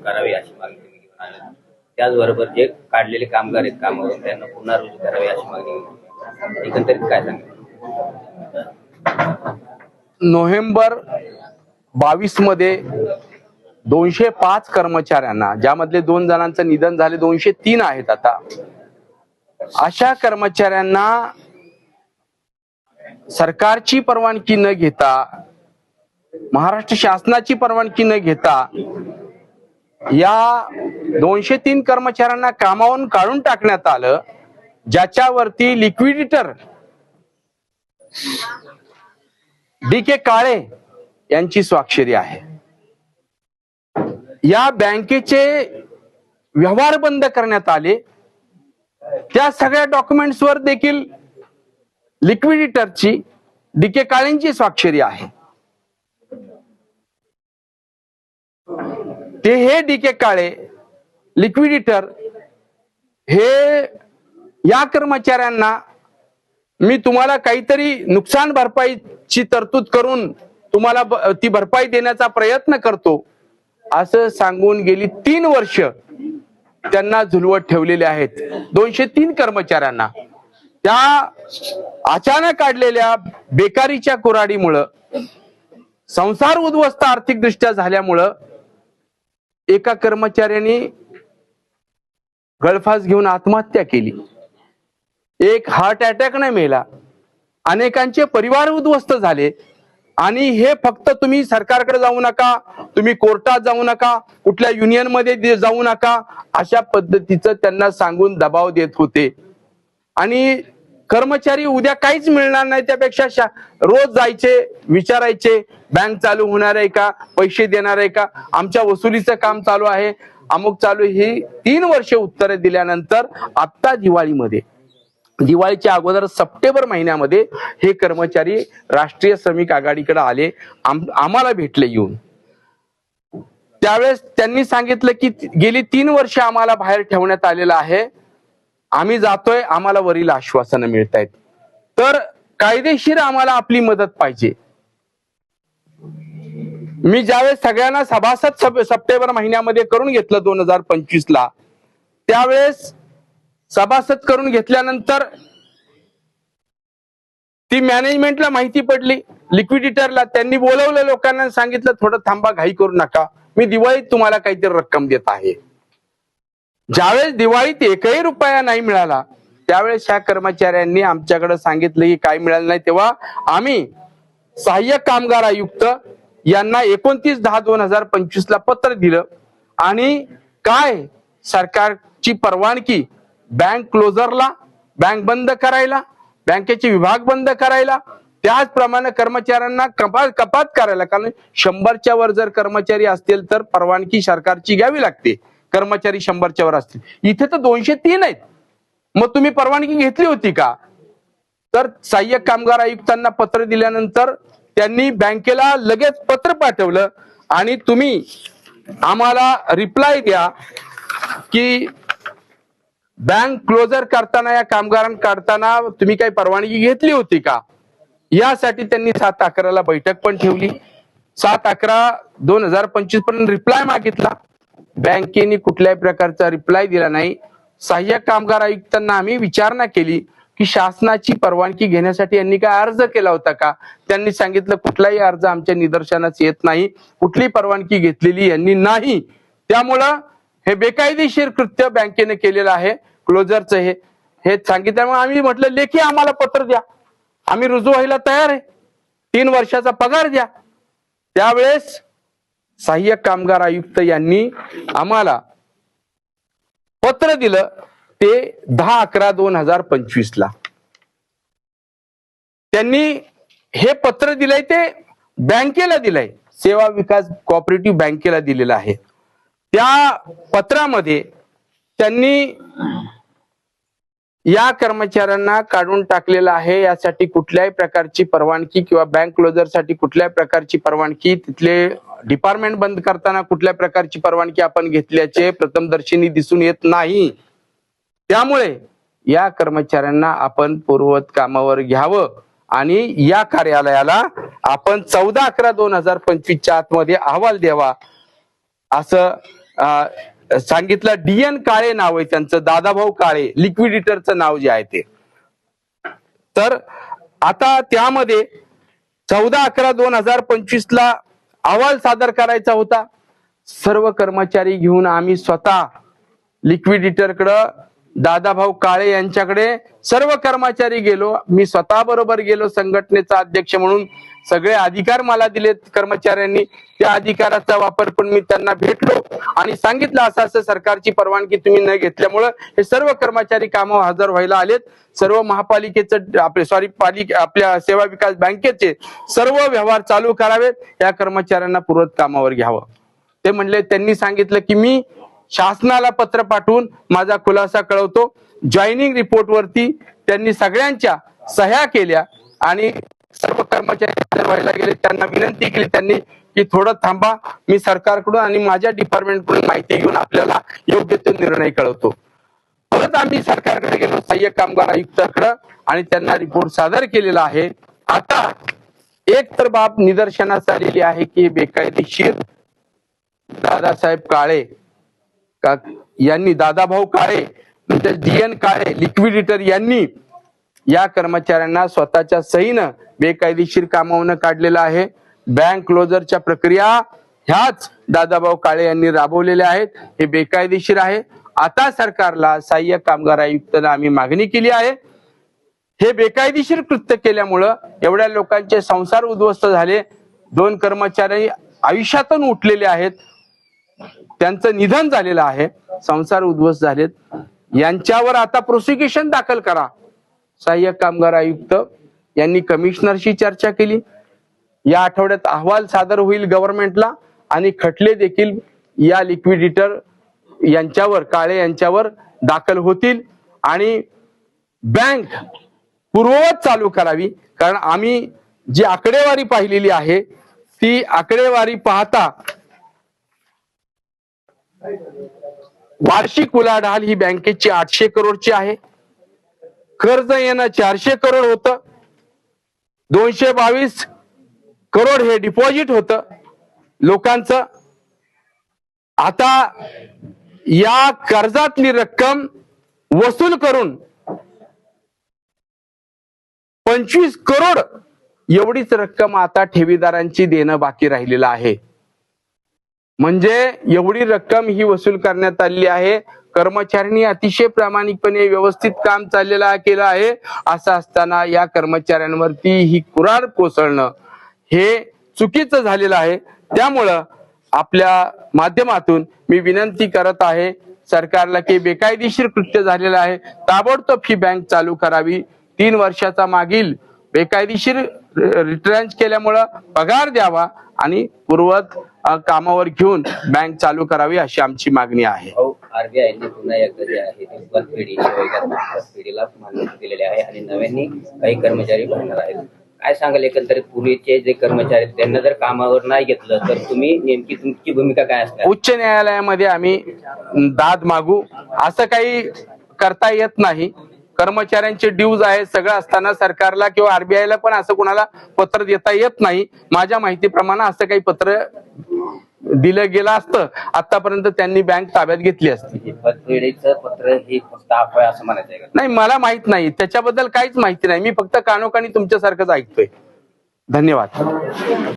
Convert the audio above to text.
करावी अशी मागणी तुम्ही घेऊन आले. त्याचबरोबर जे काढलेले कामगार आहेत कामावरून त्यांना पुन्हा रुजू करावे अशी मागणी घेऊन एकंदरीत काय सांगेल? नोव्हेंबर 22 मध्ये 205 कर्मचाऱ्यांना, ज्यामधले 2 जणांचं निधन झाले, 203 आहेत आता, अशा कर्मचाऱ्यांना सरकारची परवानगी न घेता, महाराष्ट्र शासनाची परवानगी न घेता या 203 कर्मचाऱ्यांना कामावरून काढून टाकण्यात आलं, ज्याच्यावरती लिक्विडिटर डी.के. काळे यांची स्वाक्षरी आहे. या बँकेचे व्यवहार बंद करण्यात आले. त्या सगळ्या डॉक्युमेंट्सवर देखील लिक्विडिटरची डी.के. काळेंची स्वाक्षरी आहे. ते हे डी.के. काळे लिक्विडिटर हे या कर्मचाऱ्यांना मी तुम्हाला काहीतरी नुकसान भरपाईची तरतूद करून तुम्हाला ती भरपाई देण्याचा प्रयत्न करतो असं सांगून गेली 3 वर्ष त्यांना झुलवत ठेवलेले आहेत. 203 कर्मचाऱ्यांना त्या अचानक काढलेल्या बेकारीच्या कुऱ्हाडीमुळं, संसार उद्ध्वस्त आर्थिकदृष्ट्या झाल्यामुळं एका कर्मचाऱ्याने गळफास घेऊन आत्महत्या केली. एक हार्ट अटॅकने मेला. अनेकांचे परिवार उद्ध्वस्त झाले. आणि हे फक्त तुम्ही सरकारकडे जाऊ नका, तुम्ही कोर्टात जाऊ नका, कुठल्या युनियन मध्ये जाऊ नका, अशा पद्धतीचं त्यांना सांगून दबाव देत होते. आणि कर्मचारी उद्या काहीच मिळणार नाही त्यापेक्षा रोज जायचे, विचारायचे बँक चालू होणार आहे का, पैसे देणार आहे का, आमच्या वसुलीचं काम चालू आहे, अमुक चालू. ही 3 वर्ष उत्तरे दिल्यानंतर आता दिवाळीच्या अगोदर सप्टेंबर महिन्यामध्ये हे कर्मचारी राष्ट्रीय श्रमिक आघाडीकडे आले, आम्हाला भेटले येऊन. त्यावेळेस त्यांनी सांगितलं की गेली 3 वर्ष आम्हाला बाहेर ठेवण्यात आलेलं आहे, आम्ही जातोय, आम्हाला वरील आश्वासनं मिळत आहेत, तर कायदेशीर आम्हाला आपली मदत पाहिजे. मी ज्यावेळेस सगळ्यांना सभासद सप्टेंबर महिन्यामध्ये करून घेतलं 2025 ला, त्यावेळेस सभासद करून घेतल्यानंतर ती मॅनेजमेंटला माहिती पडली, लिक्विडिटरला. त्यांनी बोलवलं लोकांना, सांगितलं थोडं थांबा, घाई करू नका, मी दिवाळीत तुम्हाला काहीतरी रक्कम देत आहे. ज्यावेळेस दिवाळीत एकही रुपया नाही मिळाला, त्यावेळेस ह्या कर्मचाऱ्यांनी आमच्याकडे सांगितलं की काय मिळालं नाही. तेव्हा आम्ही सहाय्यक कामगार आयुक्त यांना 29/10/2025 ला पत्र दिलं आणि काय सरकारची परवानगी बँक क्लोजरला, बँक बंद करायला, बँकेचे विभाग बंद करायला, त्याचप्रमाणे कर्मचाऱ्यांना कपात करायला. कारण 100च्या वर जर कर्मचारी असतील तर परवानगी सरकारची घ्यावी लागते. कर्मचारी 100च्या वर असतील, इथे तर 203 आहेत. मग तुम्ही परवानगी घेतली होती का? तर सहाय्यक कामगार आयुक्तांना पत्र दिल्यानंतर त्यांनी बँकेला लगेच पत्र पाठवलं आणि तुम्ही आम्हाला रिप्लाय द्या की बँक क्लोजर करताना, या कामगारांना काढताना तुम्ही काही परवानगी घेतली होती का. यासाठी त्यांनी 7/11 बैठक पण ठेवली. 7/11/2025 पर्यंत रिप्लाय मागितला. बँकेने कुठल्याही प्रकारचा रिप्लाय दिला नाही. सहाय्यक कामगार आयुक्तांना आम्ही विचारणा केली की शासनाची परवानगी घेण्यासाठी यांनी काय अर्ज केला होता का. त्यांनी सांगितलं कुठलाही अर्ज आमच्या निदर्शनास येत नाही, कुठली परवानगी घेतलेली यांनी नाही, त्यामुळं हे बेकायदेशीर कृत्य बँकेने केलेलं आहे क्लोजरचं. हे सांगितल्यामुळे आम्ही म्हटलं लेखी आम्हाला पत्र द्या, आम्ही रुजू व्हायला तयार आहे, 3 वर्षाचा पगार द्या. त्यावेळेस सहाय्यक कामगार आयुक्त यांनी आम्हाला पत्र दिलं ते 10/11/2025 ला. त्यांनी हे पत्र दिलंय ते बँकेला दिलंय, सेवा विकास कोऑपरेटिव्ह बँकेला दिलेलं आहे. त्या पत्रामध्ये त्यांनी या कर्मचाऱ्यांना काढून टाकलेलं आहे, यासाठी कुठल्याही प्रकारची परवानगी किंवा बँक क्लोजरसाठी कुठल्याही प्रकारची परवानगी, तिथले डिपार्टमेंट बंद करताना कुठल्या प्रकारची परवानगी आपण घेतल्याचे प्रथमदर्शनी दिसून येत नाही. त्यामुळे या कर्मचाऱ्यांना आपण पूर्ववत कामावर घ्यावं आणि या कार्यालयाला आपण 14/11/2025 च्या आतमध्ये अहवाल द्यावा, असं सांगितलं. DN काळे नाव आहे त्यांचं, दादाभाऊ काळे, लिक्विडिटरचं नाव जे आहे ते. तर आता त्यामध्ये 14/11/2025 ला अहवाल सादर करायचा होता. सर्व कर्मचारी घेऊन आम्ही स्वतः लिक्विडिटरकडं, दादाभाऊ काळे यांच्याकडे सर्व कर्मचारी गेलो. मी स्वतः बरोबर गेलो संघटनेचा अध्यक्ष म्हणून. सगळे अधिकार मला दिलेत कर्मचाऱ्यांनी. त्या अधिकाराचा वापर पण मी त्यांना भेटलो आणि सांगितलं असं असं सरकारची परवानगी तुम्ही न घेतल्यामुळं हे सर्व कर्मचारी कामावर हजर व्हायला आलेत. सर्व महापालिकेचं आपल्या सेवा विकास बँकेचे सर्व व्यवहार चालू करावेत, या कर्मचाऱ्यांना पूर्वत कामावर घ्यावं. ते म्हणले, त्यांनी सांगितलं की मी शासनाला पत्र पाठवून माझा खुलासा कळवतो. जॉईनिंग रिपोर्ट वरती त्यांनी सगळ्यांच्या सह्या केल्या आणि सर्व कर्मचारी हजर व्हायला गेले. त्यांना विनंती केली त्यांनी की थोडं थांबा, मी सरकारकडून आणि माझ्या डिपार्टमेंटकडून माहिती घेऊन आपल्याला योग्य तो निर्णय कळवतो. परत आम्ही सरकारकडे गेलो, सहाय्यक कामगार आयुक्ताकडे, आणि त्यांना रिपोर्ट सादर केलेला आहे. आता एक तर बाब निदर्शनास आलेली आहे की बेकायदेशीर दादासाहेब काळे यांनी, दादाभाऊ काळे म्हणजे DN काळे लिक्विडिटर यांनी या कर्मचाऱ्यांना स्वतःच्या सहीनं बेकायदेशीर कामावून काढलेलं आहे. बँक क्लोजरच्या प्रक्रिया ह्याच दादाभाऊ काळे यांनी राबवलेल्या आहेत. हे बेकायदेशीर आहे. आता सरकारला सहाय्यक कामगार आयुक्तांना आम्ही मागणी केली आहे. हे बेकायदेशीर कृत्य केल्यामुळं एवढ्या लोकांचे संसार उद्ध्वस्त झाले. 2 कर्मचारी आयुष्यातून उठलेले आहेत, त्यांचं निधन झालेलं आहे, संसार उद्ध्वस्त झालेत. यांच्यावर आता प्रोसिक्युशन दाखल करा. सहाय्यक कामगार आयुक्त यांनी कमिशनरशी चर्चा केली. या आठवड्यात अहवाल सादर होईल गव्हर्नमेंटला आणि खटले देखील या लिक्विडिटर यांच्यावर, काळे यांच्यावर दाखल होतील आणि बँक पूर्ववत चालू करावी. कारण आम्ही जी आकडेवारी पाहिलेली आहे ती आकडेवारी पाहता वार्षिक उलाढाल ही बँकेची 800 करोडची आहे. कर्ज येणं 400 करोड होतं. 222 करोड हे डिपॉझिट होतं लोकांचं. आता या कर्जातली रक्कम वसूल करून 25 करोड एवढीच रक्कम आता ठेवीदारांची देणं बाकी राहिलेलं आहे. म्हणजे एवढी रक्कम ही वसूल करण्यात आलेली आहे. कर्मचाऱ्यांनी अतिशय प्रामाणिकपणे व्यवस्थित काम केलं आहे. असं असताना या कर्मचाऱ्यांवरती ही कुऱ्हाड कोसळणं हे चुकीचं झालेलं आहे. त्यामुळं आपल्या माध्यमातून मी विनंती करत आहे सरकारला की बेकायदेशीर कृत्य झालेलं आहे, ताबडतोब ही बँक चालू करावी. 3 वर्षाचा मागील बेकायदेशीर रिट्रेंच केल्यामुळं पगार द्यावा आणि पूर्वत कामावर घेऊन बँक चालू करावी अशी आमची मागणी आहे. आरबीआयने पुन्हा एकदा जे आहे ते पिढीला मान्यता दिलेली आहे आणि नव्याने काही कर्मचारी भरणार आहेत. काय सांगाल एकंदरीत पूर्वीचे जे कर्मचारी त्यांना जर कामावर नाही घेतलं तर तुम्ही नेमकी तुमची भूमिका काय असणार? उच्च न्यायालयामध्ये आम्ही दाद मागू. असं काही करता येत नाही. कर्मचाऱ्यांचे ड्यूज आहे सगळं असताना सरकारला किंवा आरबीआयला पण असं कुणाला पत्र देता येत नाही. माझ्या माहितीप्रमाणे असं काही पत्र दिलं गेलं असतं आतापर्यंत त्यांनी बँक ताब्यात घेतली असती. पतपेढीचं पत्र हे फक्त अफवा असं म्हणायचं आहे? नाही, मला माहित नाही, त्याच्याबद्दल काहीच माहिती नाही. मी फक्त कानोकानी तुमच्यासारखंच ऐकतोय. धन्यवाद.